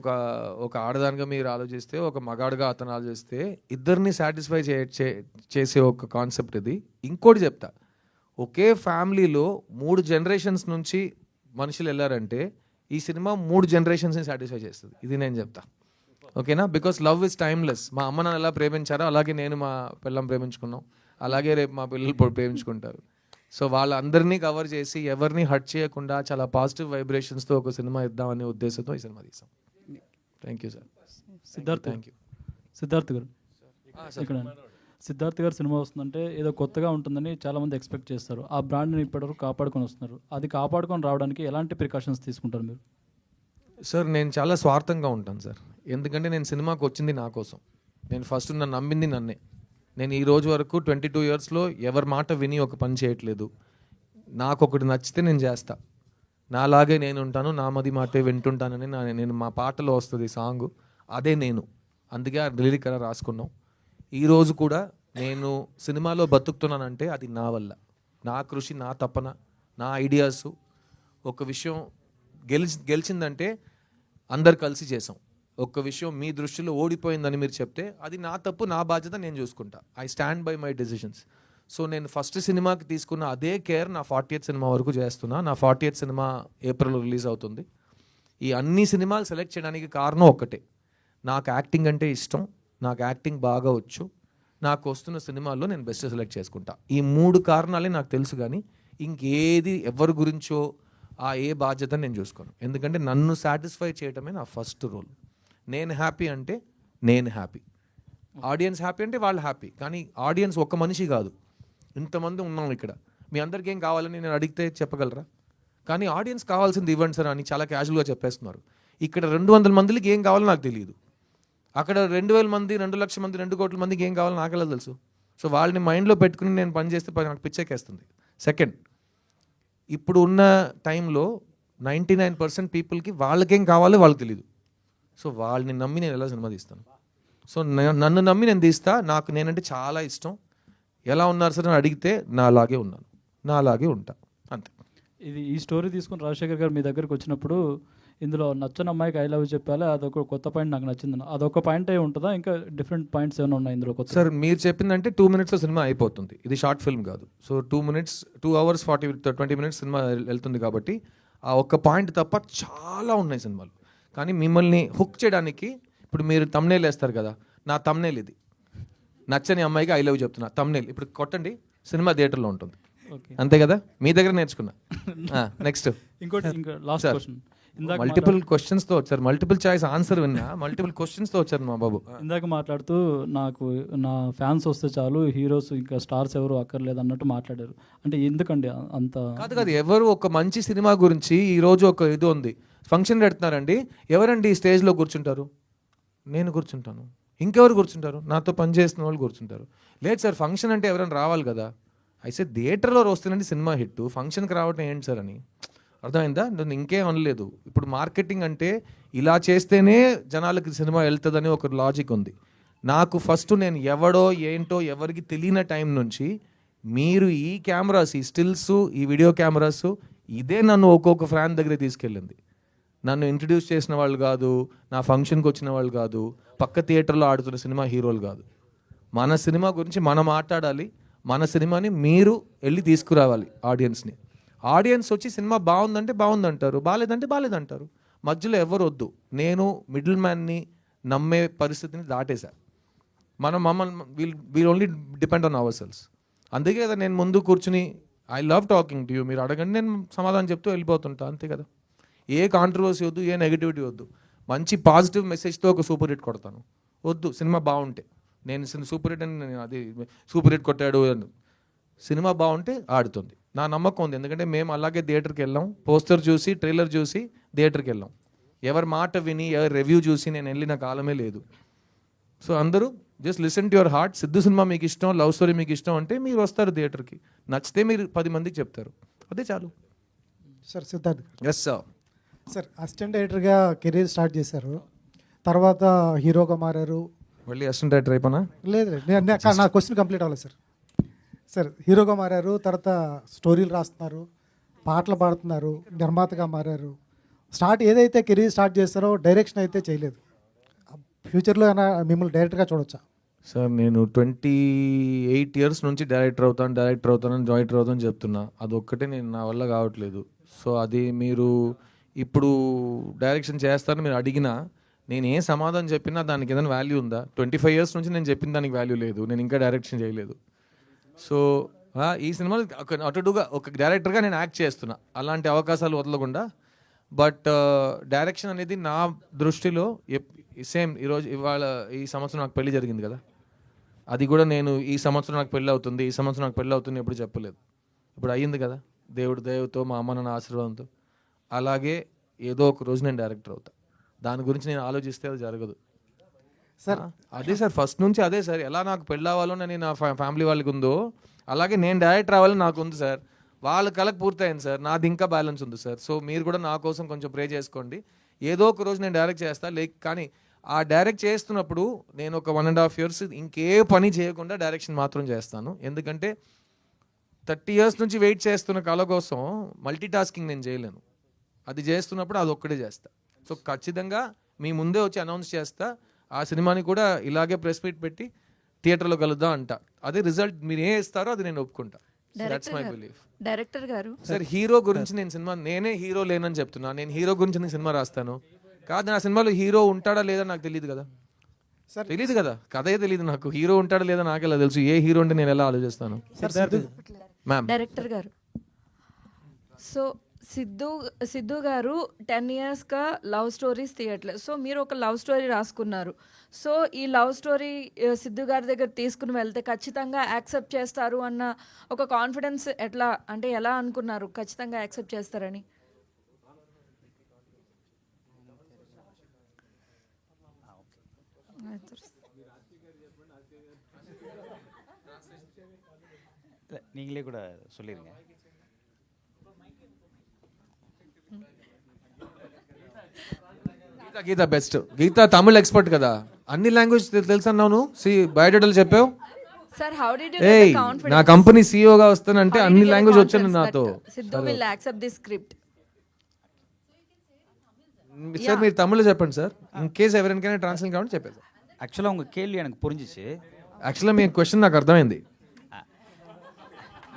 ఒక ఆడదానిగా మీరు ఆలోచిస్తే, ఒక మగాడుగా అతను ఆలోచిస్తే, ఇద్దరిని సాటిస్ఫై చేసే ఒక కాన్సెప్ట్ ఇది. ఇంకోటి చెప్తా, ఒకే ఫ్యామిలీలో 3 generations నుంచి మనుషులు వెళ్ళారంటే ఈ సినిమా 3 generations సాటిస్ఫై చేస్తుంది. ఇది నేను చెప్తా, ఓకేనా? Because love is timeless. మా అమ్మ నాన్న ఎలా ప్రేమించారో అలాగే నేను మా పిల్లం ప్రేమించుకున్నాం, అలాగే రేపు మా పిల్లలు ప్రేమించుకుంటారు. సో వాళ్ళందరినీ కవర్ చేసి ఎవరిని హర్ట్ చేయకుండా చాలా పాజిటివ్ వైబ్రేషన్స్తో ఒక సినిమా ఇద్దామనే ఉద్దేశంతో ఈ సినిమా తీసాం. Thank you sir. Siddharth thank you. Siddharth గారు ఇక్కడ సిద్ధార్థ్ గారు సినిమా వస్తుందంటే ఏదో కొత్తగా ఉంటుందని చాలామంది ఎక్స్పెక్ట్ చేస్తారు. ఆ బ్రాండ్ని ఇప్పటివరకు కాపాడుకొని వస్తున్నారు. అది కాపాడుకొని రావడానికి ఎలాంటి ప్రికాషన్స్ తీసుకుంటారు మీరు? సార్ నేను చాలా స్వార్థంగా ఉంటాను సార్, ఎందుకంటే నేను సినిమాకి వచ్చింది నా కోసం. నేను ఫస్ట్ నన్ను నమ్మింది నన్నే. నేను ఈ రోజు వరకు 22 yearsలో ఎవరి మాట విని ఒక పని చేయట్లేదు. నాకు ఒకటి నచ్చితే నేను చేస్తా, నాలాగే నేను ఉంటాను, నా మది మాటే వింటుంటానని నేను మా పాటలో వస్తుంది సాంగ్, అదే నేను. అందుకే ఆ లిరిక్ అలా రాసుకున్నాం. ఈరోజు కూడా నేను సినిమాలో బతుకుతున్నానంటే అది నా వల్ల, నా కృషి, నా తపన, నా ఐడియాస్. ఒక విషయం గెలిచిందంటే అందరు కలిసి చేసాం. ఒక్క విషయం మీ దృష్టిలో ఓడిపోయిందని మీరు చెప్తే అది నా తప్పు, నా బాధ్యత, నేను చూసుకుంటా. I stand by my decisions. So నేను ఫస్ట్ సినిమాకి తీసుకున్న అదే కేర్ నా 40th సినిమా వరకు చేస్తున్నా. నా 40th సినిమా ఏప్రిల్లో రిలీజ్ అవుతుంది. ఈ అన్ని సినిమాలు సెలెక్ట్ చేయడానికి కారణం ఒక్కటే, నాకు యాక్టింగ్ అంటే ఇష్టం, నాకు యాక్టింగ్ బాగా వచ్చు, నాకు వస్తున్న సినిమాల్లో నేను బెస్ట్ సెలెక్ట్ చేసుకుంటా. ఈ 3 కారణాలే నాకు తెలుసు, కానీ ఇంకేది ఎవరి గురించో ఏ బాధ్యత నేను చూసుకోను. ఎందుకంటే నన్ను సాటిస్ఫై చేయడమే నా ఫస్ట్ రోల్. నేను హ్యాపీ అంటే నేను హ్యాపీ, ఆడియన్స్ హ్యాపీ అంటే వాళ్ళు హ్యాపీ. కానీ ఆడియన్స్ ఒక్క మనిషి కాదు, ఇంతమంది ఉన్నాం ఇక్కడ. మీ అందరికీ ఏం కావాలని నేను అడిగితే చెప్పగలరా? కానీ ఆడియన్స్ కావాల్సింది ఇవ్వండి సార్ అని చాలా క్యాజువల్గా చెప్పేస్తున్నారు. ఇక్కడ 200 మందికి ఏం కావాలో నాకు తెలియదు, అక్కడ 2000 మంది, 2 లక్షల మంది, 2 కోట్ల మందికి ఏం కావాలో నాకెలా తెలుసు? సో వాళ్ళని మైండ్లో పెట్టుకుని నేను పని చేస్తే నాకు పిచ్చెక్కేస్తుంది. సెకండ్, ఇప్పుడు ఉన్న టైంలో 99% పీపుల్కి వాళ్ళకేం కావాలో వాళ్ళకి తెలియదు. సో వాళ్ళని నమ్మి నేను ఎలా సినిమా తీస్తాను? సో నన్ను నమ్మి నేను తీస్తా. నాకు నేనంటే చాలా ఇష్టం. ఎలా ఉన్నారు సార్ అని అడిగితే నాలాగే ఉన్నాను, నాలాగే ఉంటా, అంతే. ఈ స్టోరీ తీసుకుని రాజశేఖర్ గారు మీ దగ్గరికి వచ్చినప్పుడు ఇందులో నచ్చని అమ్మాయికి ఐ లవ్ చెప్పాలి, అదొక కొత్త పాయింట్ నాకు నచ్చింది. అదొక పాయింట్ అయి ఉంటుందా, ఇంకా డిఫరెంట్ పాయింట్స్ ఏమైనా ఉన్నాయి ఇందులో కొత్త? సార్ మీరు చెప్పిందంటే 2 minutesలో సినిమా అయిపోతుంది. ఇది షార్ట్ ఫిల్మ్ కాదు. సో 2 hours 20 minutes సినిమా వెళ్తుంది కాబట్టి ఆ ఒక్క పాయింట్ తప్ప చాలా ఉన్నాయి సినిమాలు. కానీ మిమ్మల్ని హుక్ చేయడానికి ఇప్పుడు మీరు తమ్నేల్ వేస్తారు కదా, నా తమ్నేల్ ఇది. నచ్చని అమ్మాయికి ఐ లవ్ చెప్తున్నా, తమ్నేల్ ఇప్పుడు కొట్టండి, సినిమా థియేటర్లో ఉంటుంది. అంతే కదా, మీ దగ్గర నేర్చుకున్నా. నెక్స్ట్ ఇంకోటి, ఇంకా లాస్ట్ క్వశ్చన్. మల్టిపుల్ క్వశ్చన్స్తో వచ్చారు, మల్టిపుల్ చాయిస్ ఆన్సర్ విన్నా, మల్టిపుల్ క్వశ్చన్స్తో వచ్చారు మా బాబు. ఇందాక మాట్లాడుతూ నాకు నా ఫ్యాన్స్ వస్తే చాలు, హీరోస్ ఇంకా స్టార్స్ ఎవరు అక్కర్లేదు అన్నట్టు మాట్లాడారు. అంటే ఎందుకండి అంత? కాదు, ఎవరు ఒక మంచి సినిమా గురించి ఈరోజు ఒక ఇది ఉంది, ఫంక్షన్ పెడుతున్నారండి, ఎవరండి ఈ స్టేజ్లో కూర్చుంటారు? నేను కూర్చుంటాను. ఇంకెవరు కూర్చుంటారు? నాతో పనిచేస్తున్న వాళ్ళు కూర్చుంటారు. లేదు సార్, ఫంక్షన్ అంటే ఎవరైనా రావాలి కదా. అయితే థియేటర్లో వస్తుందంటే సినిమా హిట్, ఫంక్షన్కి రావడం ఏంటి సార్ అని అర్థమైందా? నేను ఇంకేం అనలేదు. ఇప్పుడు మార్కెటింగ్ అంటే ఇలా చేస్తేనే జనాలకి సినిమా వెళ్తుందని ఒక లాజిక్ ఉంది. నాకు ఫస్ట్ నేను ఎవడో ఏంటో ఎవరికి తెలియని టైం నుంచి మీరు ఈ కెమెరాస్, ఈ స్టిల్స్, ఈ వీడియో కెమెరాస్, ఇదే నన్ను ఒక్కొక్క ఫ్యాన్ దగ్గర తీసుకెళ్ళింది. నన్ను ఇంట్రడ్యూస్ చేసిన వాళ్ళు కాదు, నా ఫంక్షన్కి వచ్చిన వాళ్ళు కాదు, పక్క థియేటర్లో ఆడుతున్న సినిమా హీరోలు కాదు. మన సినిమా గురించి మనం మాట్లాడాలి, మన సినిమాని మీరు వెళ్ళి తీసుకురావాలి ఆడియన్స్ని. ఆడియన్స్ వచ్చి సినిమా బాగుందంటే బాగుందంటారు, బాగాలేదంటే బాగాలేదంటారు. మధ్యలో ఎవరు వద్దు. నేను మిడిల్ మ్యాన్ని, నమ్మే పరిస్థితిని దాటేశారు. మమ్మల్ని wheel only depend on hour cells. అందుకే కదా నేను ముందు కూర్చుని I love talking to you, మీరు అడగండి నేను సమాధానం చెప్తూ వెళ్ళిపోతుంటా, అంతే కదా. ఏ కాంట్రవర్సీ వద్దు, ఏ నెగిటివిటీ వద్దు, మంచి పాజిటివ్ మెసేజ్తో ఒక సూపర్ హిట్ కొడతాను. వద్దు సినిమా బాగుంటే, నేను సూపర్ హిట్ అని అది సూపర్ హిట్ కొట్టాడు అని, సినిమా బాగుంటే ఆడుతుంది, నా నమ్మకం ఉంది. ఎందుకంటే మేము అలాగే థియేటర్కి వెళ్ళాం, పోస్టర్ చూసి ట్రైలర్ చూసి థియేటర్కి వెళ్ళాం. ఎవరి మాట విని ఎవరి రివ్యూ చూసి నేను వెళ్ళిన కాలమే లేదు. సో అందరూ just listen to your heart. Siddhu cinema మీకు ఇష్టం, లవ్ స్టోరీ మీకు ఇష్టం అంటే మీరు వస్తారు థియేటర్కి, నచ్చితే మీరు 10 మందికి చెప్తారు, అదే చాలు. Sir Siddharth yes sir. Sir assistant డైరెక్టర్గా కెరీర్ స్టార్ట్ చేశారు, తర్వాత హీరోగా మారారు. మళ్ళీ అసిస్టెంట్ డైరెక్టర్ అయిపోనా? లేదు నా క్వశ్చన్ కంప్లీట్ అవ్వలేదు సార్. సార్ హీరోగా మారారు, తర్వాత స్టోరీలు రాస్తున్నారు, పాటలు పాడుతున్నారు, నిర్మాతగా మారారు. ఏదైతే కెరీర్ స్టార్ట్ చేస్తారో డైరెక్షన్ అయితే చేయలేదు. ఫ్యూచర్లో అయినా మిమ్మల్ని డైరెక్టర్గా చూడొచ్చా? సార్ నేను 28 years నుంచి డైరెక్టర్ అవుతానని చెప్తున్నా, అదొక్కటే నేను నా వల్ల కావట్లేదు. సో అది మీరు ఇప్పుడు డైరెక్షన్ చేస్తారని మీరు అడిగినా నేను ఏ సమాధానం చెప్పినా దానికి ఏదైనా వాల్యూ ఉందా? 25 years నుంచి నేను చెప్పిన దానికి వాల్యూ లేదు, నేను ఇంకా డైరెక్షన్ చేయలేదు. సో ఈ సినిమాలో అటుగా ఒక డైరెక్టర్గా నేను యాక్ట్ చేస్తున్నా, అలాంటి అవకాశాలు వదలకుండా. బట్ డైరెక్షన్ అనేది నా దృష్టిలో సేమ్ ఇవాళ ఈ సంవత్సరం నాకు పెళ్లి జరిగింది కదా, అది కూడా నేను ఈ సంవత్సరం నాకు పెళ్ళి అవుతుంది ఎప్పుడు చెప్పలేదు. ఇప్పుడు అయ్యింది కదా దేవుడితో మా అమ్మ నాన్న ఆశీర్వాదంతో. అలాగే ఏదో ఒక రోజు నేను డైరెక్టర్ అవుతా, దాని గురించి నేను ఆలోచిస్తే అది జరగదు సార్. అదే సార్ ఫస్ట్ నుంచి అదే సార్, ఎలా నాకు పెళ్ళి అవ్వాలని నా ఫ్యామిలీ వాళ్ళకి ఉందో అలాగే నేను డైరెక్టర్ అవ్వాలని నాకు ఉంది సార్. వాళ్ళ కళకు పూర్తయింది సార్, నాది ఇంకా బ్యాలెన్స్ ఉంది సార్. సో మీరు కూడా నా కోసం కొంచెం ప్రే చేసుకోండి, ఏదో ఒక రోజు నేను డైరెక్ట్ చేస్తా. కానీ ఆ డైరెక్ట్ చేస్తున్నప్పుడు నేను ఒక 1.5 years ఇంకే పని చేయకుండా డైరెక్షన్ మాత్రం చేస్తాను. ఎందుకంటే 30 years నుంచి వెయిట్ చేస్తున్న కళ కోసం మల్టీ టాస్కింగ్ నేను చేయలేను. అది చేస్తున్నప్పుడు అది ఒక్కడే చేస్తా. సో ఖచ్చితంగా మీ ముందే వచ్చి అనౌన్స్ చేస్తా, ఆ సినిమాని కూడా ఇలాగే ప్రెస్ మీట్ పెట్టి థియేటర్లో కలుద్దాం అంట. అదే రిజల్ట్ మీరు ఏ ఇస్తారో అది నేను ఒప్పుకుంటా. That's my belief. డైరెక్టర్ గారు సార్ హీరో గురించి నేనే హీరో లేనని చెప్తున్నా. నేను హీరో గురించి నేను సినిమా రాస్తాను కాదు, నా సినిమాలో హీరో ఉంటాడా లేదా నాకు తెలియదు కదా సార్ తెలియదు కదా, కథే తెలియదు నాకు. హీరో ఉంటాడా లేదా నాకెలా తెలుసు? ఏ హీరో అంటే నేను ఎలా ఆలోచిస్తాను? మ్యామ్ డైరెక్టర్ గారు, సో సిద్ధు గారు 10 yearsగా లవ్ స్టోరీస్ తీయట్లేదు. సో మీరు ఒక లవ్ స్టోరీ రాసుకున్నారు. సో ఈ లవ్ స్టోరీ సిద్ధు గారి దగ్గర తీసుకుని వెళ్తే ఖచ్చితంగా యాక్సెప్ట్ చేస్తారు అన్న ఒక కాన్ఫిడెన్స్ ఎలా అనుకున్నారు ఖచ్చితంగా యాక్సెప్ట్ చేస్తారని? நீங்களே கூட சொல்லிருங்க. గీత బెస్ట్. గీత తమిళ్ ఎక్స్పర్ట్ కదా, అన్ని లాంగ్వేజ్ తెలుసు అన్నావు. బయోడేటాలు చెప్పావు. Sir, how did you ఏయ్ get the confidence? నా కంపెనీ సీఈఓగా వస్తానంటే How did అన్ని you get the లాంగ్వేజ్ వచ్చాను confidence నాతో. that Sidhu will accept this script? Sir మీరు తమిళ్లో చెప్పండి సార్, ఇన్ కేస్ ఎవరికైనా ట్రాన్స్లేట్ కావాలని చెప్పేది. ஆக்சுவலாக உங்கள் கேள்வி எனக்கு புரிஞ்சிச்சு. యాక్చువల్గా మీ క్వశ్చన్ నాకు అర్థమైంది.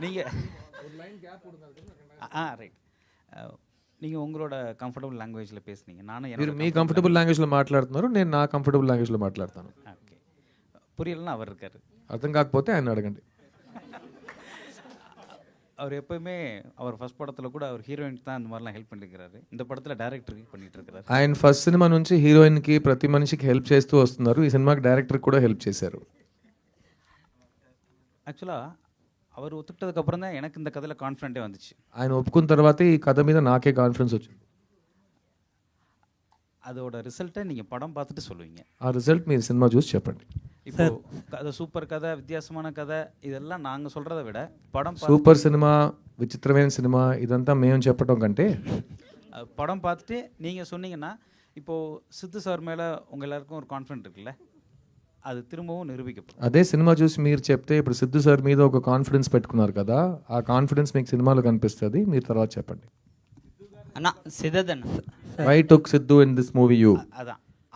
நீங்கள் ரைட், நீங்கள் உங்களோட கம்ஃபர்டபுள் லாங்குவேஜில் பேசுனீங்க, நானும் మీరు మీ కంఫర్టబుల్ లాంగ్వేజ్లో మాట్లాడుతున్నారు, నేను నా కంఫర్టబుల్ లాంగ్వేజ్లో మాట్లాడతాను. ஓகே, புரியலன்னா அவர் இருக்கார். అర్థం కాకపోతే ఆయన అడగండి. அவர் எப்போயுமே அவர் ஃபர்ஸ்ட் படத்தில் கூட அவர் ஹீரோயினுக்கு தான் இந்த மாதிரிலாம் ஹெல்ப் பண்ணியிருக்கிறாரு. இந்த படத்தில் டேரக்டருக்கு பண்ணிட்டு இருக்கிறாரு. ఆయన ఫస్ట్ సినిమా నుంచి హీరోయిన్కి ప్రతి మనిషికి హెల్ప్ చేస్తూ వస్తున్నారు. ఈ సినిమాకి డైరెక్టర్ కూడా హెల్ప్ చేశారు. ஆக்சுவலாக அவர் ஒத்துக்கிட்டதுக்கு அப்புறம் தான் எனக்கு இந்த கதையில் கான்ஃபிடென்ட்டே வந்துச்சு. ఆయన ఒప్పుకున్న తర్వాత ఈ కథ మీద నాకే కాన్ఫిడెన్స్ వచ్చింది. அதோட ரிசல்ட்டை நீங்கள் படம் பார்த்துட்டு சொல்லுவீங்க. ఆ రిజల్ట్ మీరు సినిమా చూసి చెప్పండి. இப்போ கதை சூப்பர் கதை, வித்தியாசமான கதை, இதெல்லாம் நாங்கள் சொல்கிறத விட படம் సూపర్ సినిమా, విచిత్రమైన సినిమా ఇదంతా మేము చెప్పడం కంటే படம் பார்த்துட்டு நீங்கள் சொன்னீங்கன்னா, இப்போது சித்து சார் மேலே உங்கள் எல்லாருக்கும் ஒரு கான்ஃபிடென்ட் இருக்குல்ல, అది తిరుమவும் నిరూపించబడుతుంది. అదే సినిమా చూసి మీరు చెప్తే ఇప్పుడు సిద్ధు సార్ మీద ఒక కాన్ఫిడెన్స్ పెట్టుకున్నారు కదా, ఆ కాన్ఫిడెన్స్ మీకు సినిమాలో కనిపిస్తుంది. మీరు తర్వాత చెప్పండి. அண்ணா சிததன் why took Siddhu in this movie you?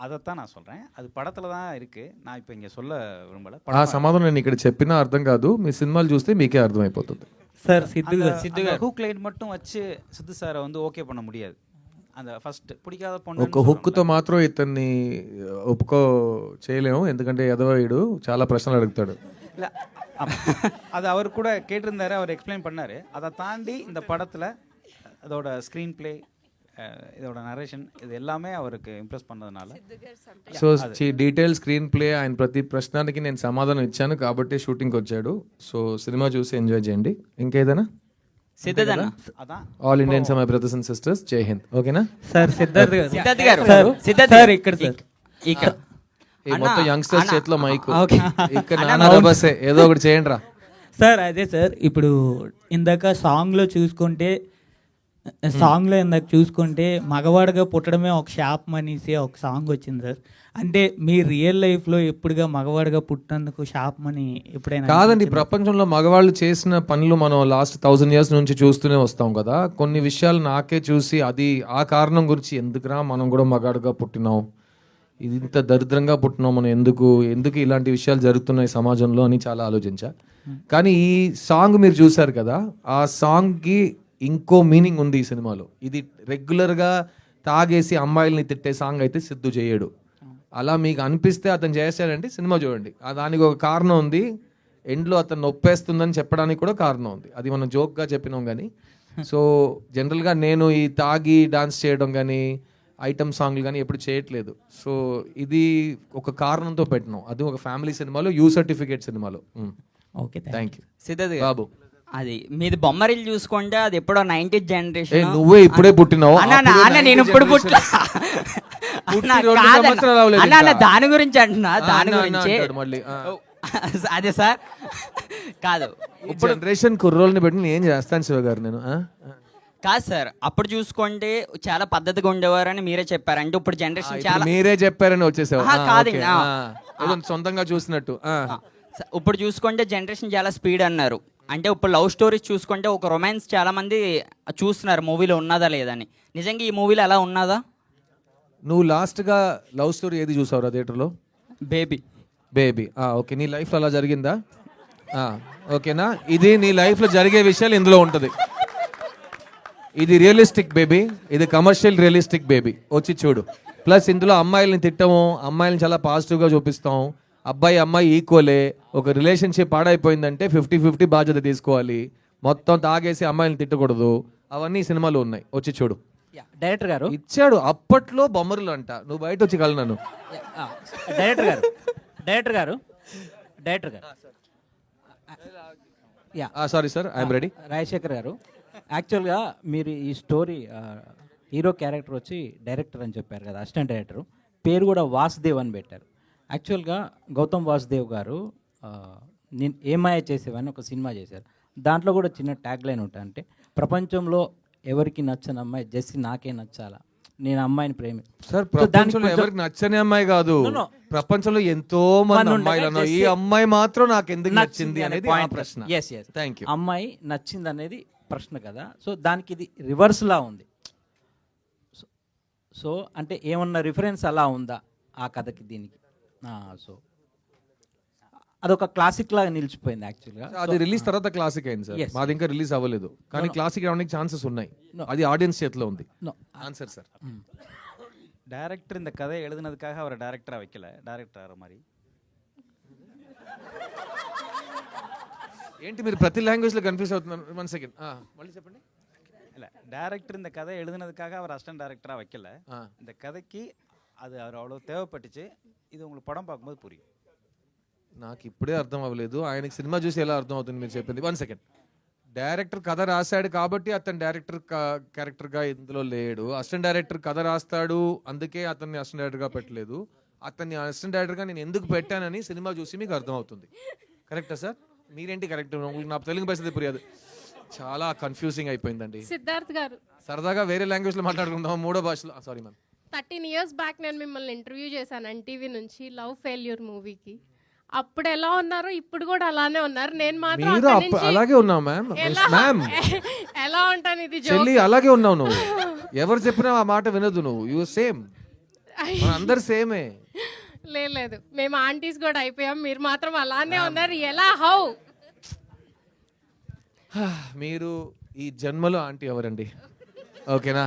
అதைத்தான் நான் சொல்கிறேன். அது படத்தில் தான் இருக்குது, நான் இப்போ ఇங்கே சொல்ல విரும்பல. ఆ సమాధానం నేను ఇక్కడ చెప్పినా అర్థం కాదు, మీ సినిమాలు చూస్తే మీకే అర్థమైపోతుంది. சார் சித்து ஹூக் லைன் மட்டும் வச்சு சித்து சாரை வந்து ஓகே பண்ண முடியாது. அந்த ఫస్ట్ பிடிக்காத ఒక பொண்ணு హుక్కుతో మాత్రం ఇతన్ని ఒప్పుకో చేయలేము, ఎందుకంటే ఎదవాయుడు చాలా ప్రశ్నలు అడుగుతాడు. இல்லை அது அவர் கூட கேட்டிருந்தாரு, அவர் எக்ஸ்பிளைன் பண்ணார். அதை தாண்டி இந்த படத்தில் அதோட ஸ்க்ரீன் ப்ளே, இதோட நரேஷன், இது எல்லாமே அவருக்கு ఇంప్రెస్ பண்ணதுனால సో డీటెయిల్ స్క్రీన్ ప్లే, ఆయన ప్రతి ప్రశ్నకి నేను సమాధానం ఇచ్చాను కాబట్టి షూటింగ్కి వచ్చాడు. సో సినిమా చూసి ఎంజాయ్ చేయండి. ఇంకేదైనా? సిద్ధార్థ్ அதான் all Indians my brothers and sisters, జై హింద్. ఓకేనా సార్? సిద్ధార్థ్ గారు సార్ ఇక్కడ సార్ ఇక్కడ ఈ మొత్తం యంగ్స్టర్స్ చేతిలో మైక్. ఓకే. ఇక్కడ నాన్న బస్సే ఏదో ఒకటి చేయండి రా సార్. అదే సార్, ఇప్పుడు ఇందాక సాంగ్లో చూసుకుంటే మగవాడిగా పుట్టడమే ఒక శాపం అనేసి ఒక సాంగ్ వచ్చింది సార్. అంటే మీ రియల్ లైఫ్లో ఎప్పుడుగా మగవాడిగా పుట్టినందుకు శాపం అని ఎప్పుడైనా? కాదండి, ప్రపంచంలో మగవాళ్ళు చేసిన పనులు మనం లాస్ట్ 1000 years నుంచి చూస్తూనే వస్తాం కదా. కొన్ని విషయాలు నాకే చూసి అది ఆ కారణం గురించి ఎందుకురా మనం కూడా మగాడుగా పుట్టినాం, ఇది ఇంత దరిద్రంగా పుట్టినాం మనం, ఎందుకు ఇలాంటి విషయాలు జరుగుతున్నాయి సమాజంలో అని చాలా ఆలోచించా. కానీ ఈ సాంగ్ మీరు చూసారు కదా, ఆ సాంగ్కి ఇంకో మీనింగ్ ఉంది ఈ సినిమాలో. ఇది రెగ్యులర్గా తాగేసి అమ్మాయిల్ని తిట్టే సాంగ్ అయితే సిద్ధు చేయడు. అలా మీకు అనిపిస్తే అతను చేశాడంటే సినిమా చూడండి, దానికి ఒక కారణం ఉంది. ఎండ్లో అతను నొప్పేస్తుందని చెప్పడానికి కూడా కారణం ఉంది. అది మనం జోక్గా చెప్పినాం కానీ. సో జనరల్గా నేను ఈ తాగి డాన్స్ చేయడం కానీ ఐటమ్ సాంగ్లు కానీ ఎప్పుడు చేయట్లేదు. సో ఇది ఒక కారణంతో పెట్టినాం. అది ఒక ఫ్యామిలీ సినిమాలో, యూ సర్టిఫికేట్ సినిమాలో. Okay, thank you. సిద్ధార్థ్ బాబు, అది మీది బొమ్మరిల్లు చూసుకుంటే అది ఎప్పుడో 90th జనరేషన్. నువ్వే ఇప్పుడే పుట్టినావు. నేను ఇప్పుడు పుట్టా దాని గురించి అంటున్నా, దాని గురించి మళ్ళీ అదే సార్. కాదు, ఇప్పుడు జనరేషన్ కుర్రోల్ని పెట్టి నేను ఏం చేస్తాను శివ గారు నేను. కాదు సార్, అప్పుడు చూసుకుంటే చాలా పద్ధతిగా ఉండేవారని మీరే చెప్పారు. అంటే ఇప్పుడు జనరేషన్ చాలా మీరే చెప్పారని వచ్చేసావు. కాదు, సొంతంగా చూసినట్టు. ఇప్పుడు చూసుకుంటే జనరేషన్ చాలా స్పీడ్ అన్నారు. అంటే ఇప్పుడు లవ్ స్టోరీస్ చూసుకుంటే ఒక రొమాన్స్ చాలా మంది చూస్తున్నారు మూవీలో ఉన్నదా లేదని. నిజంగా ఈ మూవీలో అలా ఉన్నదా? నువ్వు లాస్ట్గా లవ్ స్టోరీ ఏది చూసావురా థియేటర్లో? బేబీ. ఓకే, నీ లైఫ్లో అలా జరిగిందా? ఓకేనా, ఇది నీ లైఫ్లో జరిగే విషయాలు ఇందులో ఉంటుంది. ఇది రియలిస్టిక్ బేబీ, ఇది కమర్షియల్ రియలిస్టిక్ బేబీ. వచ్చి చూడు. ప్లస్ ఇందులో అమ్మాయిల్ని తిట్టము, అమ్మాయిల్ని చాలా పాజిటివ్గా చూపిస్తాం. అబ్బాయి అమ్మాయి ఈక్వలే. ఒక రిలేషన్షిప్ పాడైపోయిందంటే 50-50 బాధ్యత తీసుకోవాలి. మొత్తం తాగేసి అమ్మాయిని తిట్టకూడదు. అవన్నీ సినిమాలో ఉన్నాయి, వచ్చి చూడు. డైరెక్టర్ గారు ఇచ్చాడు అప్పట్లో బొమ్మరులు అంట, నువ్వు బయట వచ్చి కలనను. డైరెక్టర్ గారు sorry sir, I'm ready. Rajasekhar గారు, యాక్చువల్గా మీరు ఈ స్టోరీ హీరో క్యారెక్టర్ వచ్చి డైరెక్టర్ అని చెప్పారు కదా, అసిస్టెంట్ డైరెక్టర్ పేరు కూడా వాసుదేవ్ అని పెట్టారు. యాక్చువల్గా గౌతమ్ వాసుదేవ్ గారు నేను ఏమాయ చేసేవని ఒక సినిమా చేశారు. దాంట్లో కూడా చిన్న ట్యాగ్ లైన్ ఉంటుంది, అంటే ప్రపంచంలో ఎవరికి నచ్చని అమ్మాయి జస్ట్ నాకే నచ్చాలా, నేను అమ్మాయిని సార్ ప్రపంచంలో ఎవరికి నచ్చని అమ్మాయి కాదు, ప్రపంచంలో ఎంతో మంది అమ్మాయిలు ఉన్నారు. ఈ అమ్మాయి మాత్రం నాకు ఎందుకు నచ్చింది అనేది ప్రశ్న. Thank you. అమ్మాయి నచ్చింది అనేది ప్రశ్న కదా. సో దానికి ఇది రివర్స్లా ఉంది. సో అంటే ఏమన్నా రిఫరెన్స్ అలా ఉందా ఆ కథకి దీనికి? సో అదొక క్లాసిక్ లాగా నిలిచిపోయింది యాక్చువల్గా. అది రిలీజ్ తర్వాత క్లాసిక్ అయింది సార్, మాది ఇంకా రిలీజ్ అవ్వలేదు. కానీ క్లాసిక్ అవడానికి ఛాన్సెస్ ఉన్నాయి, అది ఆడియన్స్ చేతిలో ఉంది. Answer sir. டேரக்டர் இந்த கதையை எழுதுனதுக்காக அவரை டேரக்டராக வைக்கல, டேரக்டர் மாதிரி. ఏంటి మీరు ప్రతి లాంగ్వేజ్లో కన్ఫ్యూజ్ అవుతున్నారు? 1 సెకండ్ మళ్ళీ చెప్పండి. இல்லை, டேரக்டர் இந்த கதையை எழுதுனதுக்காக அவர் அசிஸ்டன்ட் டேரக்டராக வைக்கல. இந்த கதைக்கு அது அவர் அவ்வளோ தேவைப்பட்டுச்சு. இது உங்களுக்கு పడం பார்க்கும்போது புரியும். నాకు ఇప్పుడే అర్థం అవ్వలేదు, ఆయనకి సినిమా చూసి ఎలా అర్థం అవుతుంది మీరు చెప్పింది. 1 సెకండ్. డైరెక్టర్ కథ రాశాడు కాబట్టి అతను డైరెక్టర్ క్యారెక్టర్గా ఇందులో లేడు. అసిస్టెంట్ డైరెక్టర్ కథ రాస్తాడు, అందుకే అతన్ని అసిస్టెంట్ డైరెక్టర్గా పెట్టలేదు. అతన్ని అసిస్టెంట్ డైరెక్టర్గా నేను ఎందుకు పెట్టానని సినిమా చూసి మీకు అర్థం అవుతుంది. కరెక్టా సార్? మీరేంటి కరెక్ట్? నా తెలుగు పరిస్థితి పురియదు, చాలా కన్ఫ్యూజింగ్ అయిపోయిందండి. సిద్ధార్థ్ గారు, సరదాగా వేరే లాంగ్వేజ్లో మాట్లాడుకుందాం, 3వ భాషలో. Sorry ma'am. 13 years బ్యాక్ నేను మిమ్మల్ని ఇంటర్వ్యూ చేశాను ఎన్టీవీ నుంచి లవ్ ఫెయిల్యూర్ మూవీకి. అప్పుడు ఎలా ఉన్నారు, ఇప్పుడు కూడా అలానే ఉన్నారు. నేను మాత్రం అలాగే ఉన్నావు మ్యామ్. ఎలా ఉంటాను, ఇది చెల్లి అలాగే ఉన్నావు నువ్వు. ఎవరు చెప్పినా ఆ మాట వినదు నువ్వు. యు సేమ్, అందరు సేమే. లేదు, మేము ఆంటీస్ కూడా అయిపోయాం, మీరు మాత్రం అలానే ఉన్నారు. ఎలా? హౌ? మీరు ఈ జన్మలో ఆంటీ ఎవరండి? ఓకేనా,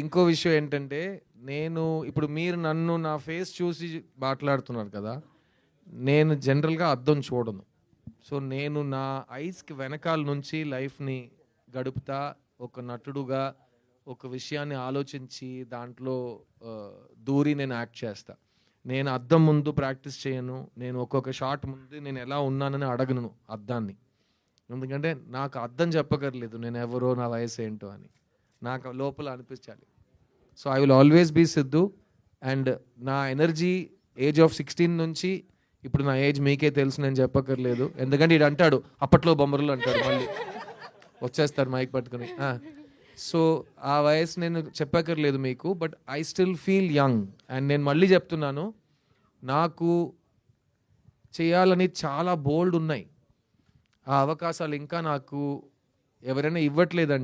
ఇంకో విషయం ఏంటంటే, నేను ఇప్పుడు మీరు నన్ను నా ఫేస్ చూసి మాట్లాడుతున్నారు కదా, నేను జనరల్గా అద్దం చూడను. సో నేను నా ఐస్కి వెనకాల నుంచి లైఫ్ని గడుపుతా, ఒక నటుడుగా ఒక విషయాన్ని ఆలోచించి దాంట్లో దూరి నేను యాక్ట్ చేస్తా. నేను అద్దం ముందు ప్రాక్టీస్ చేయను, నేను ఒక్కొక్క షాట్ ముందు నేను ఎలా ఉన్నానని అడగను అద్దాన్ని. ఎందుకంటే నాకు అద్దం చెప్పగలేదు నేను ఎవరో, నా వయసు ఏంటో అని, నాకు లోపల అనిపించాలి. So I will always be Siddhu. And నా ఎనర్జీ ఏజ్ ఆఫ్ 16 నుంచి ఇప్పుడు నా ఏజ్ మీకే తెలుసు, నేను చెప్పక్కర్లేదు. ఎందుకంటే ఇది అంటాడు అప్పట్లో బొమ్మరులు అంటాడు, మళ్ళీ వచ్చేస్తారు మైక్ పట్టుకుని. సో ఆ వయసు నేను చెప్పక్కర్లేదు మీకు, but I still feel young. And నేను మళ్ళీ చెప్తున్నాను, నాకు చేయాలని చాలా బోల్డ్ ఉన్నాయి. ఆ అవకాశాలు ఇంకా నాకు ఎవరైనా ఇవ్వట్లేదంటే